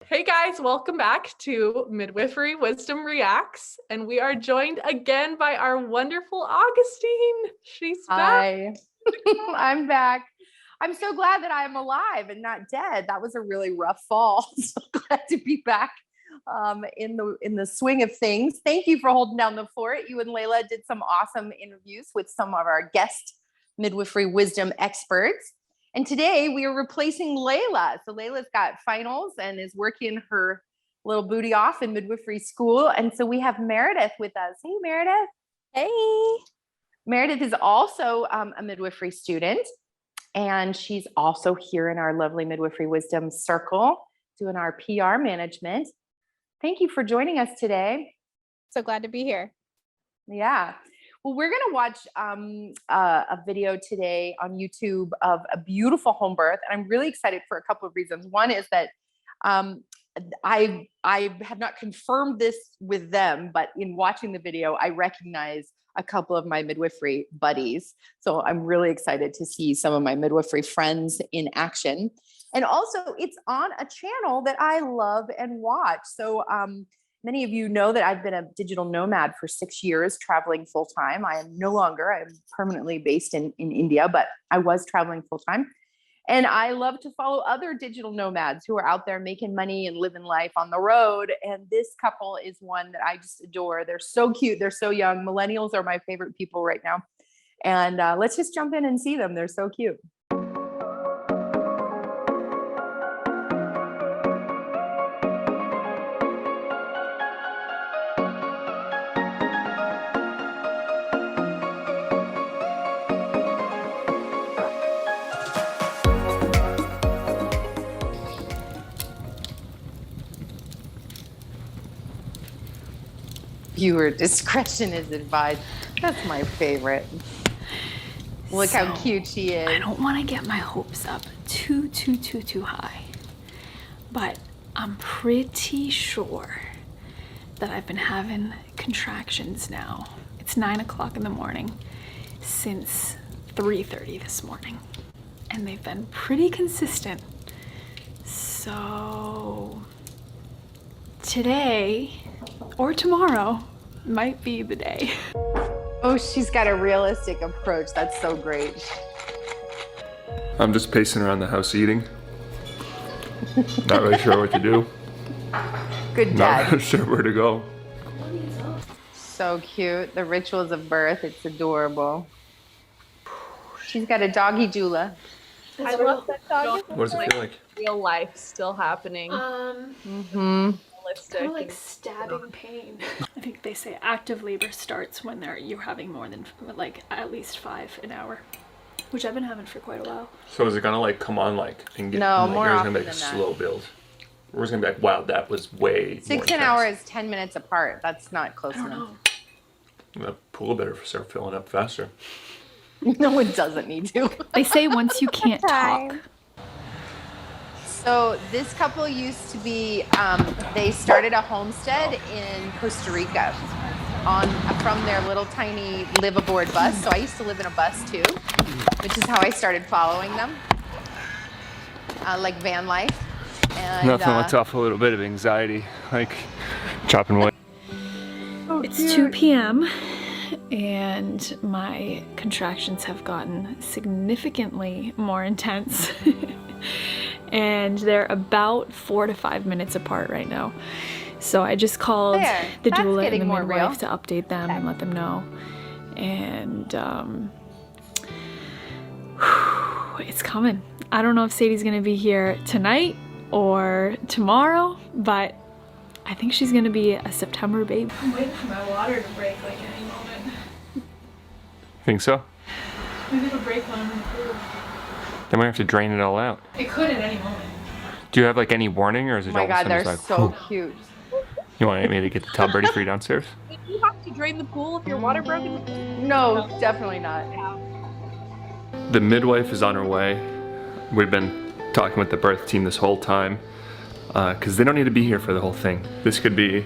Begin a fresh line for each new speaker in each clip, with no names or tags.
Hey guys, welcome back to Midwifery Wisdom Reacts. And we are joined again by our wonderful Augustine. She's back.
Hi, I'm back. I'm so glad that I'm alive and not dead. That was a really rough fall. So glad to be back in the swing of things. Thank you for holding down the fort. You and Layla did some awesome interviews with some of our guest midwifery wisdom experts. And today we are replacing Layla. So Layla's got finals and is working her little booty off in midwifery school. And so we have Meredith with us. Hey, Meredith.
Hey.
Meredith is also a midwifery student, and she's also here in our lovely midwifery wisdom circle doing our PR management. Thank you for joining us today.
So glad to be here.
Yeah. Well, we're going to watch a video today on YouTube of a beautiful home birth. And I'm really excited for a couple of reasons. One is that I have not confirmed this with them, but in watching the video, I recognize a couple of my midwifery buddies. So I'm really excited to see some of my midwifery friends in action. And also it's on a channel that I love and watch. So many of you know that I've been a digital nomad for 6 years, traveling full time. I am no longer, I'm permanently based in India, but I was traveling full time. And I love to follow other digital nomads who are out there making money and living life on the road. And this couple is one that I just adore. They're so cute. They're so young. Millennials are my favorite people right now. And let's just jump in and see them. They're so cute. Viewer discretion is advised. That's my favorite. Look how cute she is.
I don't want to get my hopes up too high, but I'm pretty sure that I've been having contractions now. It's 9 o'clock in the morning since 3:30 this morning, and they've been pretty consistent. So today or tomorrow might be the day.
Oh, she's got a realistic approach. That's so great.
I'm just pacing around the house eating. Not really sure what to do.
Good dad.
Not really sure where to go.
So cute. The rituals of birth. It's adorable. She's got a doggy doula.
I love that dog.
What does it feel like?
Real life still happening.
Kind of like stabbing pain. I think they say active labor starts when you're having more than like at least 5 an hour, which I've been having for quite a while.
So is it gonna like come on like and get
No,
like,
more
or is it
often
gonna be like
than
a
that.
slow build? Or is it gonna be like, wow, that was way
6
more
an hour is 10 minutes apart. That's not close
I don't
enough.
know.
The pool better start filling up faster.
No, it doesn't need to.
They say once you can't talk.
So this couple used to be, they started a homestead in Costa Rica from their little tiny live aboard bus. So I used to live in a bus too, which is how I started following them, like van life. And,
Nothing lets off a little bit of anxiety, like chopping wood.
It's 2 p.m. and my contractions have gotten significantly more intense. And they're about 4 to 5 minutes apart right now. So I just called the doula and the midwife to update them and let them know. And it's coming. I don't know if Sadie's gonna be here tonight or tomorrow, but I think she's gonna be a September baby. I'm waiting for my water to break like any moment.
Think so?
Maybe it'll break when I'm in the pool.
Then we have to drain it all out.
It could at any moment.
Do you have like any warning, or is it
Oh my
all of a
God,
sudden
they're
it's like,
so
whew?
cute.
You want me to get the tub ready for you downstairs?
Did you have to drain the pool if your water broke in the pool?
No, definitely not.
The midwife is on her way. We've been talking with the birth team this whole time because they don't need to be here for the whole thing. This could be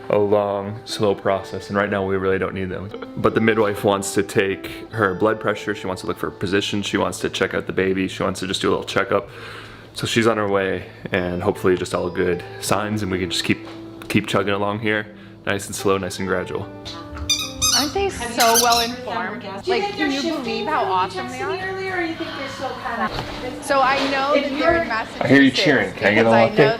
a long, slow process, and right now we really don't need them. But the midwife wants to take her blood pressure, she wants to look for position, she wants to check out the baby, she wants to just do a little checkup. So she's on her way, and hopefully just all good signs, and we can just keep chugging along here, nice and slow, nice and gradual.
Aren't they so well informed? Like, can you believe how awesome they are?
Earlier, or you think they're still kind of?
So I know that they're in Massachusetts.
I hear you cheering. Can I get a
because I
little
know
update?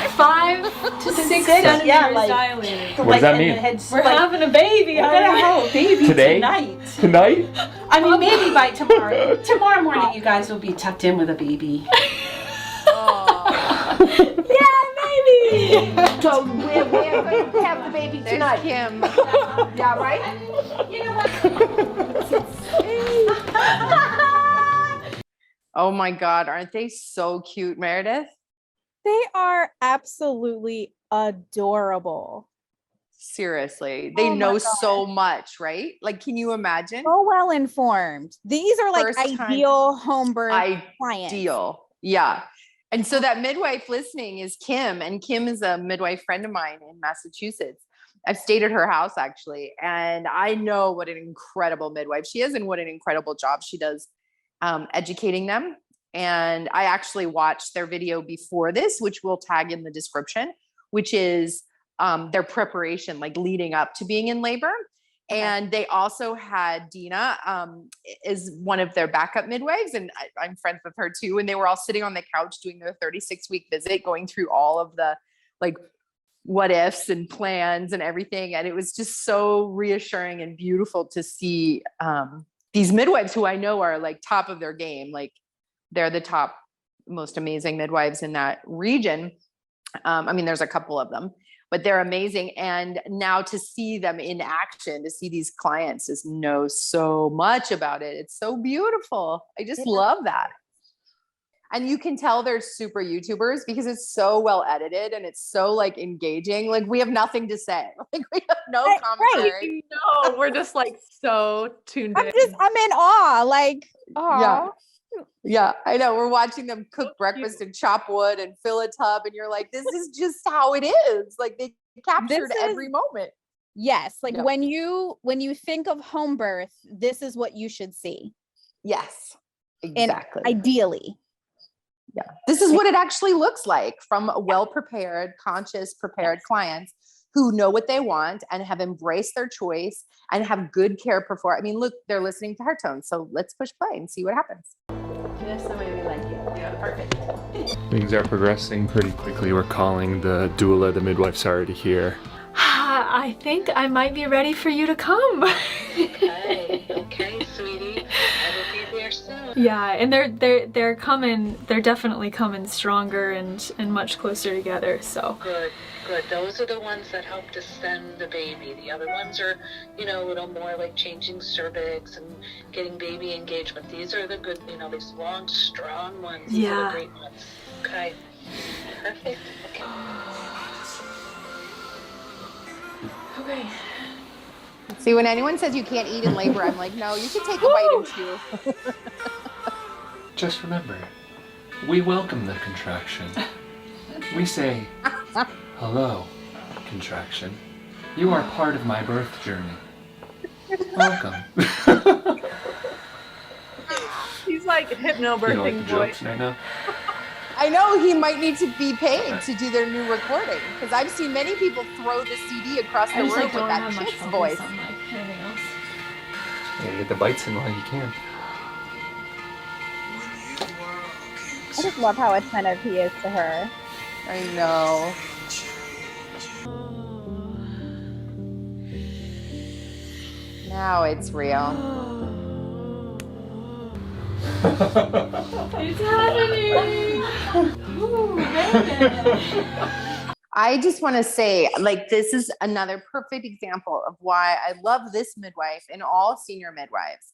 this.
5 to 6 centimeters
yeah, like-
dilated.
What does that mean?
We're having a baby.
We're gonna have a baby
Today?
tonight.
Tonight?
I mean, maybe by tomorrow. Tomorrow morning, you guys will be tucked in with a baby. So we're going to have the baby
There's
tonight.
Kim.
Yeah, right? You know what?
Oh my God, aren't they so cute, Meredith?
They are absolutely adorable.
Seriously, they
Oh my
know
God.
so much, right? Like, can you imagine?
So well informed. These are like
First time-
ideal home birth clients.
Ideal. Yeah. And so that midwife listening is Kim, and Kim is a midwife friend of mine in Massachusetts. I've stayed at her house actually, and I know what an incredible midwife she is and what an incredible job she does educating them. And I actually watched their video before this, which we'll tag in the description, which is their preparation, like leading up to being in labor. And they also had Dina is one of their backup midwives, and I'm friends with her too. And they were all sitting on the couch doing their 36-week visit, going through all of the like what ifs and plans and everything. And it was just so reassuring and beautiful to see these midwives who I know are like top of their game. Like they're the top, most amazing midwives in that region. I mean, there's a couple of them, but they're amazing. And now to see them in action, to see these clients just know so much about it. It's so beautiful. I just love that. And you can tell they're super YouTubers because it's so well edited and it's so like engaging. Like we have nothing to say. Like we have no commentary.
No, we're just like so tuned in.
I'm in awe. Like,
Yeah. Yeah, I know. We're watching them cook breakfast and chop wood and fill a tub. And you're like, this is just how it is. Like they captured every moment.
yes, like
Yeah.
when you think of home birth, this is what you should see.
Yes,
And
exactly.
ideally.
Yeah. This is what it actually looks like from well-prepared, conscious, prepared clients who know what they want and have embraced their choice and have good care before. I mean, look, they're listening to heart tones. So let's push play and see what happens.
Just the way we like it. Yeah, perfect.
Things are progressing pretty quickly. We're calling the doula, the midwife's already here.
I think I might be ready for you to come.
Okay, sweetie. I will be there soon.
Yeah, and they're coming. They're definitely coming stronger and much closer together. So
Good, good. Those are the ones that help to send the baby. The other ones are, you know, a little more like changing cervix and getting baby engagement. These are the good, you know, these long, strong ones. These are
Yeah.
the great ones. Okay. Perfect. Okay.
okay.
See, when anyone says you can't eat in labor, I'm like, no, you should take a bite and chew.
Just remember, we welcome the contraction. We say, hello, contraction. You are part of my birth journey. Welcome.
He's like
You don't like
hypnobirthing
the
boy.
jokes right now?
I know he might need to be paid to do their new recording because I've seen many people throw the CD across the room with that kid's voice.
on like anything else.
Yeah, get the bites in while you can.
I just love how attentive he is to her.
I know. Now it's real.
It's happening. Ooh, Meredith.
I just want to say, like, this is another perfect example of why I love this midwife and all senior midwives.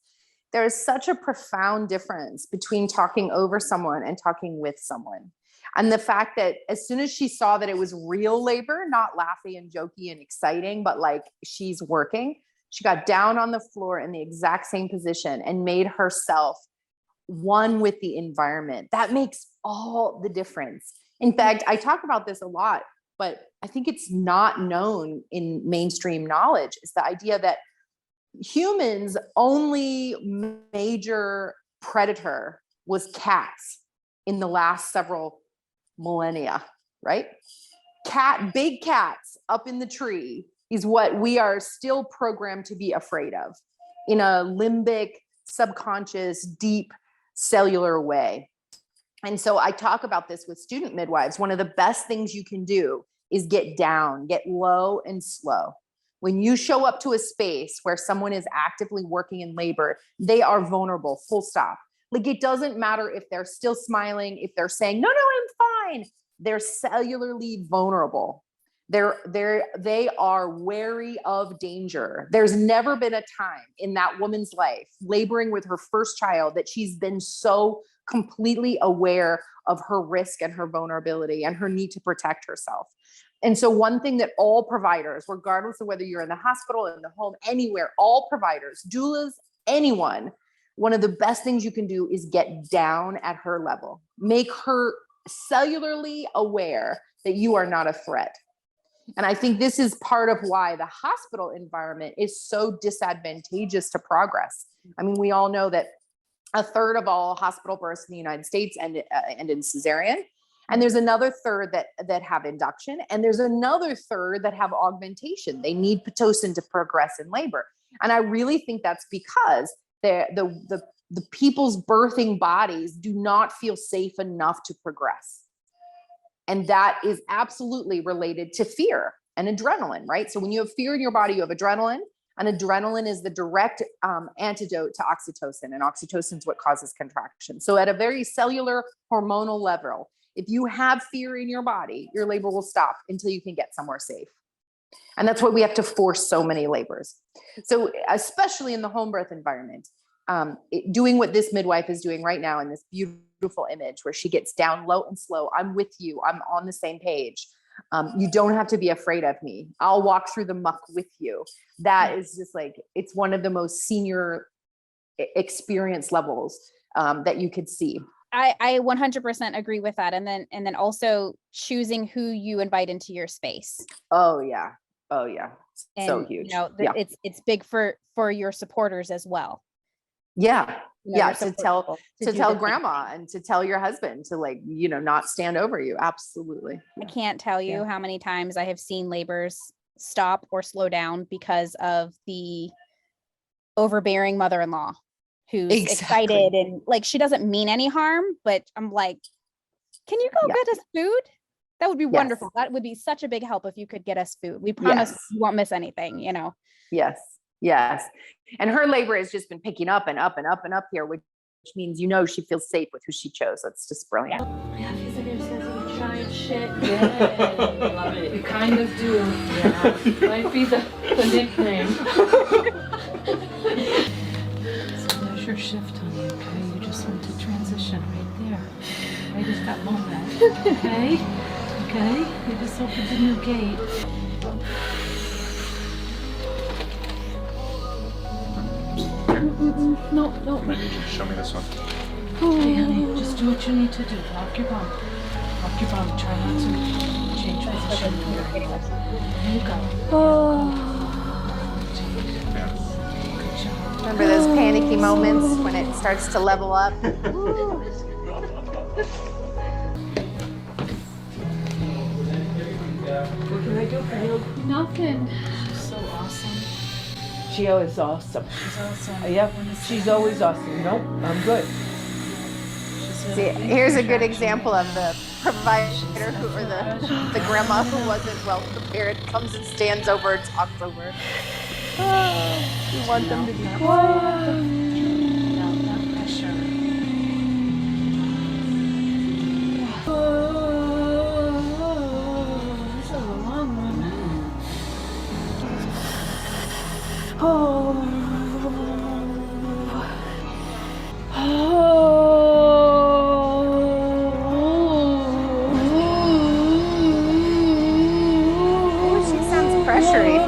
There is such a profound difference between talking over someone and talking with someone. And the fact that as soon as she saw that it was real labor, not laughy and jokey and exciting, but like she's working, she got down on the floor in the exact same position and made herself one with the environment. That makes all the difference. In fact, I talk about this a lot, but I think it's not known in mainstream knowledge. It's the idea that humans' only major predator was cats. in the last several millennia, right? Big cats up in the tree is what we are still programmed to be afraid of in a limbic, subconscious, deep cellular way. And so I talk about this with student midwives. One of the best things you can do is get down, get low and slow. When you show up to a space where someone is actively working in labor, they are vulnerable, full stop. Like, it doesn't matter if they're still smiling, if they're saying, no, I'm fine. They're cellularly vulnerable. They are wary of danger. There's never been a time in that woman's life, laboring with her first child, that she's been so completely aware of her risk and her vulnerability and her need to protect herself. And so one thing that all providers, regardless of whether you're in the hospital, in the home, anywhere, all providers, doulas, anyone, one of the best things you can do is get down at her level. Make her cellularly aware that you are not a threat. And I think this is part of why the hospital environment is so disadvantageous to progress. I mean, we all know that a third of all hospital births in the United States end in cesarean. And there's another third that have induction. And there's another third that have augmentation. They need Pitocin to progress in labor. And I really think that's because the people's birthing bodies do not feel safe enough to progress. And that is absolutely related to fear and adrenaline, right? So when you have fear in your body, you have adrenaline, and adrenaline is the direct antidote to oxytocin, and oxytocin is what causes contraction. So at a very cellular hormonal level, if you have fear in your body, your labor will stop until you can get somewhere safe. And that's why we have to force so many labors. So especially in the home birth environment, doing what this midwife is doing right now in this beautiful image where she gets down low and slow. I'm with you. I'm on the same page. You don't have to be afraid of me. I'll walk through the muck with you. That is just like, it's one of the most senior experience levels that you could see.
I 100% agree with that. And then also choosing who you invite into your space.
Oh yeah.
And,
so huge.
You know, it's big for your supporters as well.
Yeah.
You know,
to tell grandma and to tell your husband to, like, you know, not stand over you. Absolutely.
I can't tell you how many times I have seen labors stop or slow down because of the overbearing mother-in-law who's excited and, like, she doesn't mean any harm, but I'm like, can you go get us food? That would be wonderful. That would be such a big help if you could get us food. We promise you won't miss anything, you know?
Yes. And her labor has just been picking up and up and up and up here, which means, you know, she feels safe with who she chose. That's just brilliant.
Yeah, feels like there's some giant shit. Yeah, love it. You kind of do. Yeah. Might be the nickname. So there's your shift, honey, okay? You just want to transition right there. Right at that moment. Okay? You just opened a new gate. No.
Maybe you should show me this one.
Okay, honey, just do what you need to do. Lock your bum. Try not to change position. There you go. Good job.
Remember those panicky moments when it starts to level up?
What can I do for you?
Nothing. So awesome.
She is awesome.
She's awesome.
Yep, she's always awesome. Nope, I'm good.
See, here's a good example of the provider who, or the grandma who wasn't well prepared, comes and stands over and talks over. You want them to be quiet.
No pressure. This is a long one.
She sounds pressured.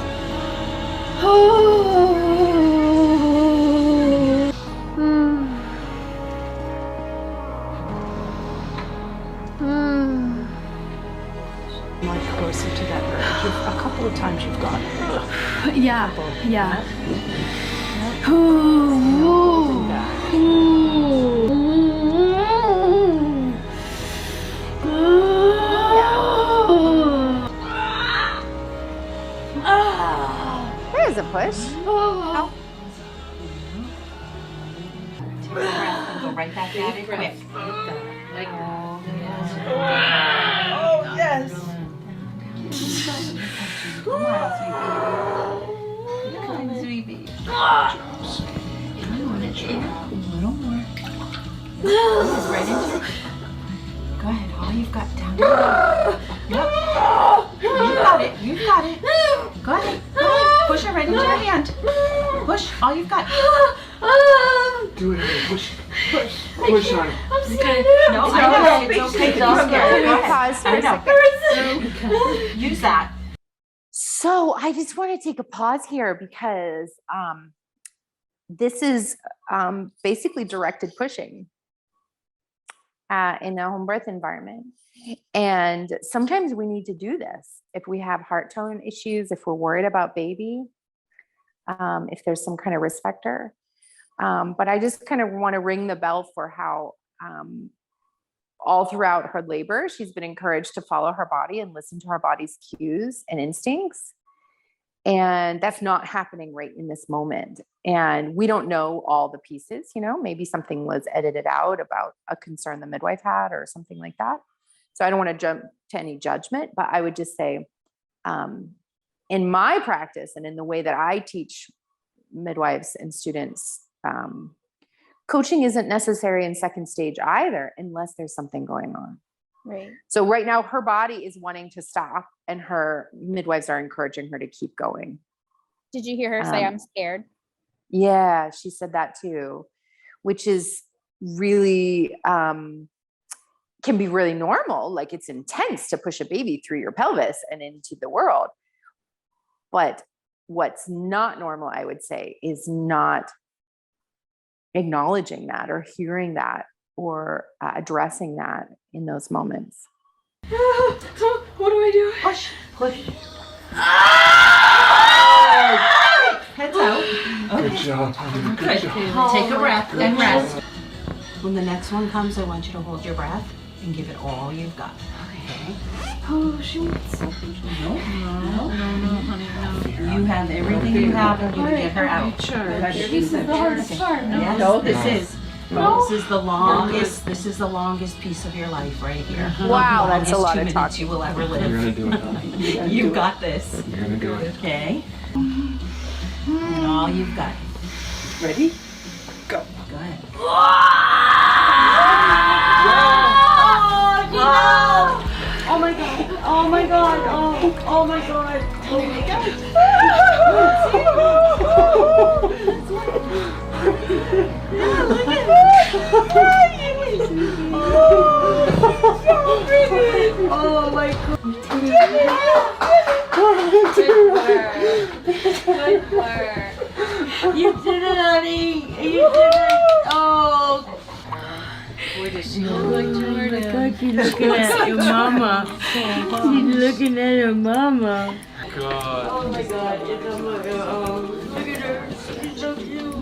Much closer to that verge. A couple of times you've gone.
Yeah.
There's a push.
Oh. Take a breath and go right back at it quick.
Like that.
Oh, yes. Come on, sweet baby. A little more. Right into it. Go ahead, all you've got down. Yep. You've got it. You've got it. Go ahead. Go ahead. Push it right into your hand. Push. All you've got.
Do it, push. Push on it.
I'm scared. No, I know. It's okay. Don't scare. Go ahead.
Pause for a second.
Use that.
So I just want to take a pause here because this is basically directed pushing in a home birth environment. And sometimes we need to do this if we have heart tone issues, if we're worried about baby, if there's some kind of risk factor. But I just kind of want to ring the bell for how all throughout her labor, she's been encouraged to follow her body and listen to her body's cues and instincts. And that's not happening right in this moment. And we don't know all the pieces, you know, maybe something was edited out about a concern the midwife had or something like that. So I don't want to jump to any judgment, but I would just say, in my practice and in the way that I teach midwives and students, coaching isn't necessary in second stage either, unless there's something going on.
Right.
So right now her body is wanting to stop and her midwives are encouraging her to keep going.
Did you hear her say, I'm scared?
Yeah, she said that too, which is really, can be really normal. Like it's intense to push a baby through your pelvis and into the world. But what's not normal, I would say, is not acknowledging that or hearing that or addressing that in those moments.
What do I do? Push. Push. Heads out. Okay.
Good job.
Good. Take a breath and rest. When the next one comes, I want you to hold your breath and give it all you've got. Okay.
Oh, she wants something.
No, honey, no. You have everything you have and you get her out.
Sure.
This is the
hardest part.
Yes,
No,
this is. No. This is the longest. This is the longest piece of your life right here.
Wow, that's a lot of
talk.
talking.
You will ever
You're gonna
live.
do it, honey.
You've got this.
You're gonna do it.
Okay. And all you've got.
Ready? Go.
Go ahead.
Oh my god. Oh my god. Oh my god. Oh my god. Oh my god. Good work. You did it, honey. You did it. Oh. What is she looking looking at your mama. She's looking at her mama.
God.
Oh my god. It's a look. Oh, look at her. She's so cute.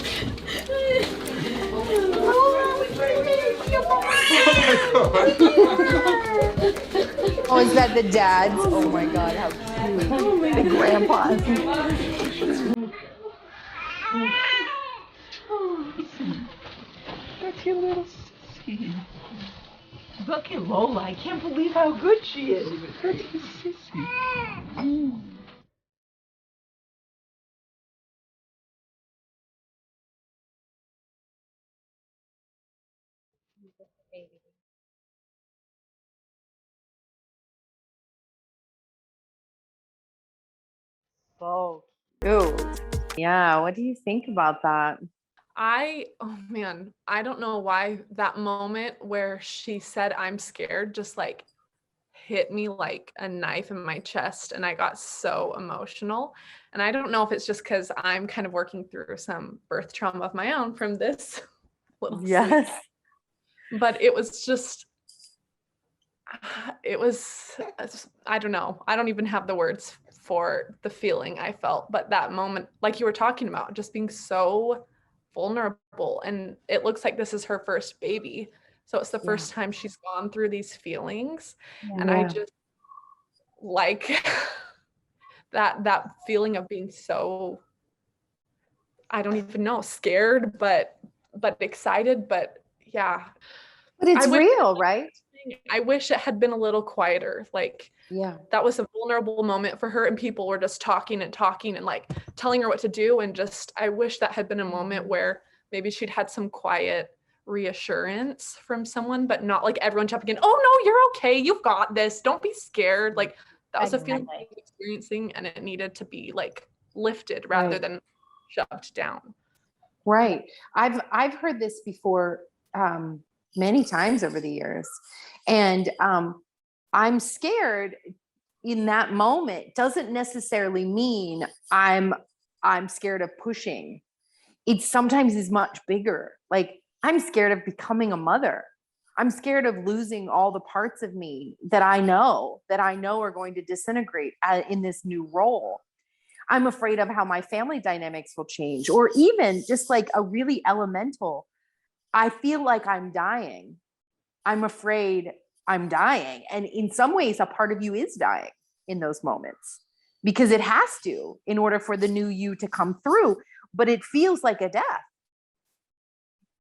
Oh, is that the dads? Oh my God, how cute. The grandpas.
That's your little sissy. Look at Lola. I can't believe how good she is. That's your sissy.
So cute. Yeah, what do you think about that?
Oh man, I don't know why that moment where she said, I'm scared, just like hit me like a knife in my chest. And I got so emotional. And I don't know if it's just because I'm kind of working through some birth trauma of my own from this little
Yes.
scene. But it was just, I don't know. I don't even have the words for the feeling I felt. But that moment, like you were talking about, just being so vulnerable, and it looks like this is her first baby, so it's the first time she's gone through these feelings. And I just like that feeling of being so I don't even know, scared, but excited, but yeah.
But it's real, right?
I wish it had been a little quieter. Like,
yeah,
that was a vulnerable moment for her, and people were just talking and like telling her what to do. And just, I wish that had been a moment where maybe she'd had some quiet reassurance from someone, but not like everyone jumping in, oh no, you're okay, you've got this, don't be scared. Like, that was a feeling I was experiencing, and it needed to be like lifted rather than shoved down.
Right. I've heard this before many times over the years. And I'm scared in that moment doesn't necessarily mean I'm scared of pushing. It sometimes is much bigger. Like, I'm scared of becoming a mother. I'm scared of losing all the parts of me that I know are going to disintegrate in this new role. I'm afraid of how my family dynamics will change, or even just like a really elemental, I feel like I'm dying. I'm afraid I'm dying. And in some ways, a part of you is dying in those moments because it has to in order for the new you to come through. But it feels like a death.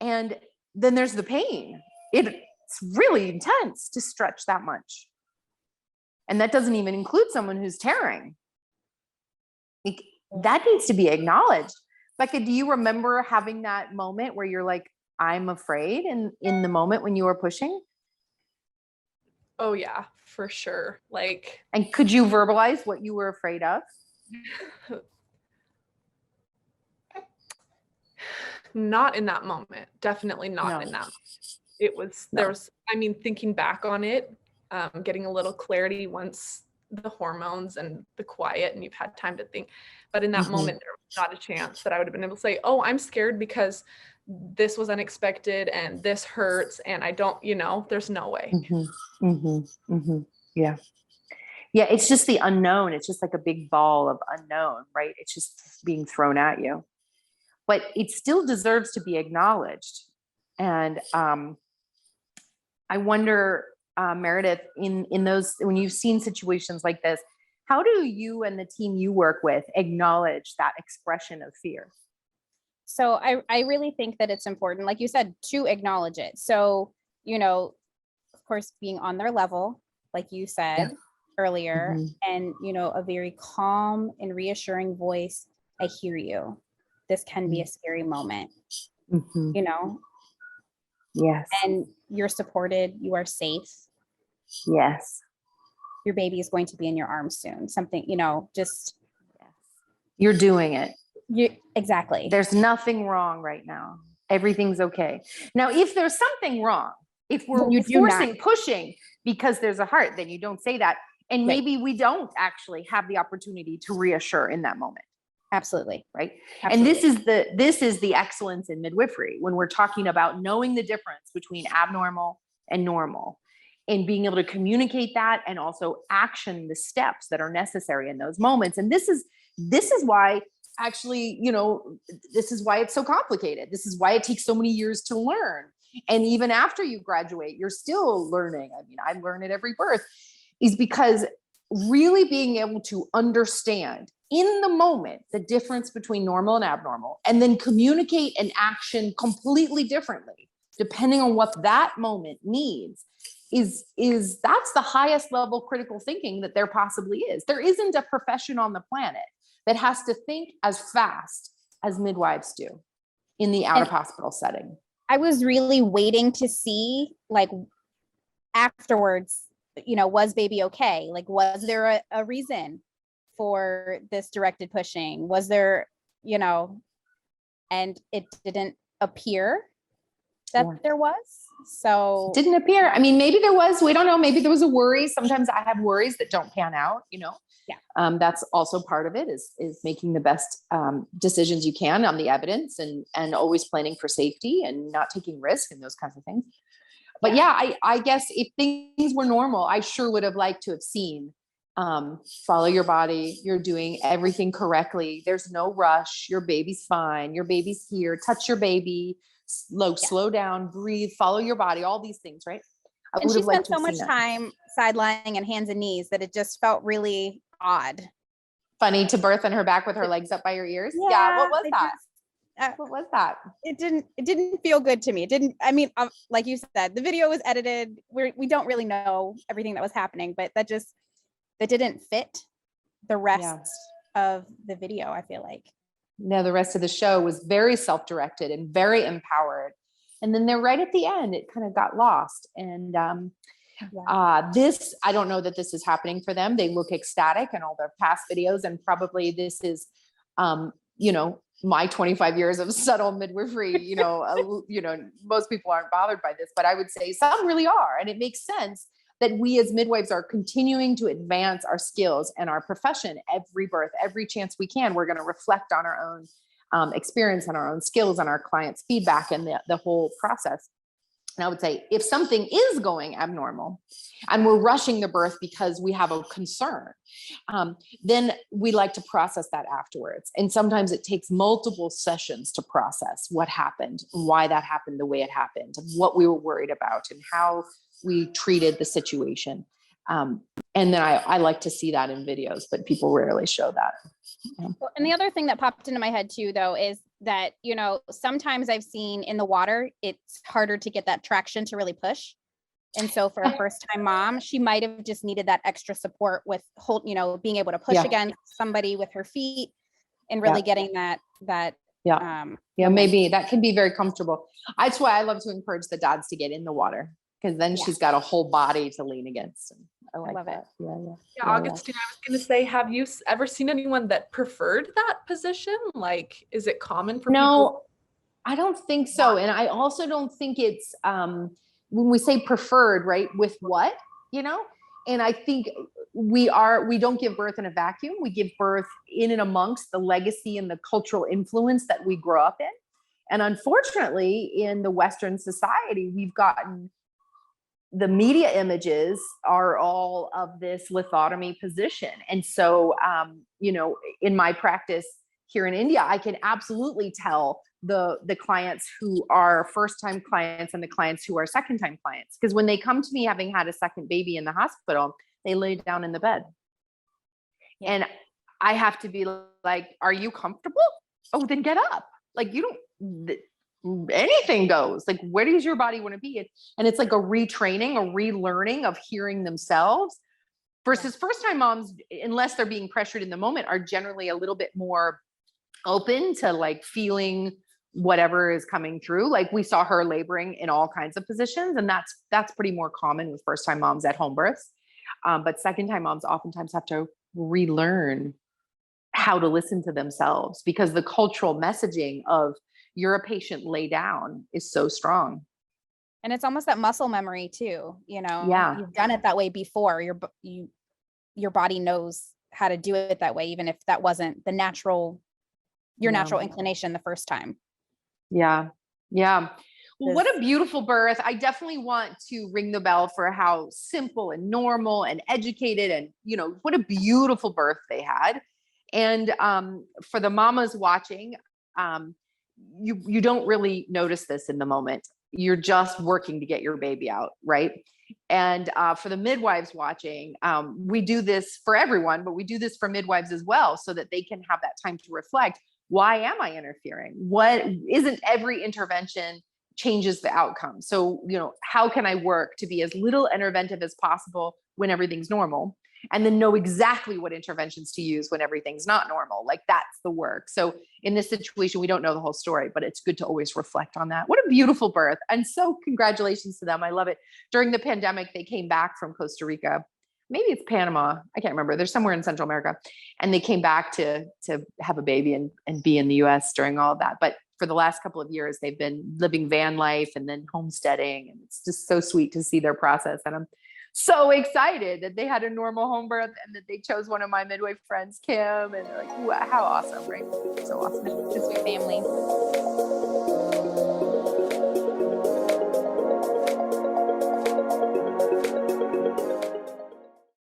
And then there's the pain. It's really intense to stretch that much. And that doesn't even include someone who's tearing. That needs to be acknowledged. Becca, do you remember having that moment where you're like, I'm afraid, in the moment when you were pushing?
Oh yeah, for sure. Like,
and could you verbalize what you were afraid of?
Not in that moment. Definitely not in that moment. It was, there was, I mean, thinking back on it, getting a little clarity once the hormones and the quiet and you've had time to think. But in that moment, there was not a chance that I would have been able to say, oh, I'm scared because this was unexpected and this hurts and I don't, there's no way.
Yeah. Yeah. It's just the unknown. It's just like a big ball of unknown, right? It's just being thrown at you, but it still deserves to be acknowledged. And I wonder, Meredith, in those, when you've seen situations like this, how do you and the team you work with acknowledge that expression of fear?
So I really think that it's important, like you said, to acknowledge it. So, of course, being on their level, like you said earlier, and, a very calm and reassuring voice. I hear you. This can be a scary moment,
Yes.
And you're supported. You are safe.
Yes.
Your baby is going to be in your arms soon. Something, just.
Yes. You're doing it.
Exactly.
There's nothing wrong right now. Everything's okay. Now, if there's something wrong, if we're pushing because there's a heart, then you don't say that. And maybe we don't actually have the opportunity to reassure in that moment.
Absolutely.
Right.
Absolutely.
And this is the excellence in midwifery when we're talking about knowing the difference between abnormal and normal and being able to communicate that and also action the steps that are necessary in those moments. And this is why actually, this is why it's so complicated. This is why it takes so many years to learn. And even after you graduate, you're still learning. I mean, I learn at every birth, is because really being able to understand in the moment the difference between normal and abnormal, and then communicate an action completely differently, depending on what that moment needs, is that's the highest level critical thinking that there possibly is. There isn't a profession on the planet that has to think as fast as midwives do in the out of hospital setting.
I was really waiting to see, like, afterwards, was baby okay? Like, was there a reason for this directed pushing? Was there, and it didn't appear that there was. So
didn't appear. I mean, maybe there was, we don't know. Maybe there was a worry. Sometimes I have worries that don't pan out, Yeah. That's also part of it is making the best decisions you can on the evidence and always planning for safety and not taking risk and those kinds of things. But I guess if things were normal, I sure would have liked to have seen, follow your body. You're doing everything correctly. There's no rush. Your baby's fine. Your baby's here. Touch your baby. Slow down, breathe, follow your body, all these things, right?
And she spent so much time side lying and hands and knees that it just felt really odd.
Funny to birth on her back with her legs up by her ears. Yeah, what was that? What was that?
It didn't feel good to me. It didn't, I mean, like you said, the video was edited. We don't really know everything that was happening, but that didn't fit the rest of the video, I feel like.
No, the rest of the show was very self-directed and very empowered. And then they're right at the end, it kind of got lost. And this, I don't know that this is happening for them. They look ecstatic in all their past videos. And probably this is, my 25 years of subtle midwifery, most people aren't bothered by this, but I would say some really are. And it makes sense that we as midwives are continuing to advance our skills and our profession every birth, every chance we can. We're going to reflect on our own experience and our own skills and our clients' feedback and the whole process. And I would say if something is going abnormal and we're rushing the birth because we have a concern, then we like to process that afterwards. And sometimes it takes multiple sessions to process what happened, why that happened the way it happened, what we were worried about, and how we treated the situation. And then I like to see that in videos, but people rarely show that.
Well, and the other thing that popped into my head too, though, is that, sometimes I've seen in the water, it's harder to get that traction to really push. And so for a first time mom, she might've just needed that extra support with being able to push against somebody with her feet and really getting that.
Maybe that can be very comfortable. That's why I love to encourage the dads to get in the water, because then she's got a whole body to lean against. And I love that.
Yeah, Augustine, I was going to say, have you ever seen anyone that preferred that position? Like, is it common for people?
No, I don't think so. And I also don't think it's, when we say preferred, right, with what, and I think we don't give birth in a vacuum. We give birth in and amongst the legacy and the cultural influence that we grow up in. And unfortunately, in the Western society, we've gotten the media images are all of this lithotomy position. And so, in my practice here in India, I can absolutely tell the clients who are first-time clients and the clients who are second-time clients. Because when they come to me having had a second baby in the hospital, they lay down in the bed. And I have to be like, are you comfortable? Oh, then get up. Like, you don't, anything goes. Like, where does your body want to be? And it's like a retraining, a relearning of hearing themselves, versus first-time moms, unless they're being pressured in the moment, are generally a little bit more open to like feeling whatever is coming through. Like we saw her laboring in all kinds of positions, and that's pretty more common with first-time moms at home births. But second-time moms oftentimes have to relearn how to listen to themselves, because the cultural messaging of you're a patient, lay down is so strong.
And it's almost that muscle memory too, you've done it that way before. Your body knows how to do it that way, even if that wasn't your natural inclination the first time. Yeah. Well,
what a beautiful birth. I definitely want to ring the bell for how simple and normal and educated and, what a beautiful birth they had. And for the mamas watching, you don't really notice this in the moment. You're just working to get your baby out, right? And for the midwives watching, we do this for everyone, but we do this for midwives as well, so that they can have that time to reflect. Why am I interfering? What isn't every intervention changes the outcome? So, how can I work to be as little interventive as possible when everything's normal? And then know exactly what interventions to use when everything's not normal. Like, that's the work. So in this situation, we don't know the whole story, but it's good to always reflect on that. What a beautiful birth. And so congratulations to them. I love it. During the pandemic, they came back from Costa Rica. Maybe it's Panama. I can't remember. They're somewhere in Central America. And they came back to have a baby and be in the US during all of that. But for the last couple of years, they've been living van life and then homesteading. And it's just so sweet to see their process. And I'm so excited that they had a normal home birth and that they chose one of my midwife friends, Kim, and they're like, wow, how awesome, right? So awesome.
It's a sweet family.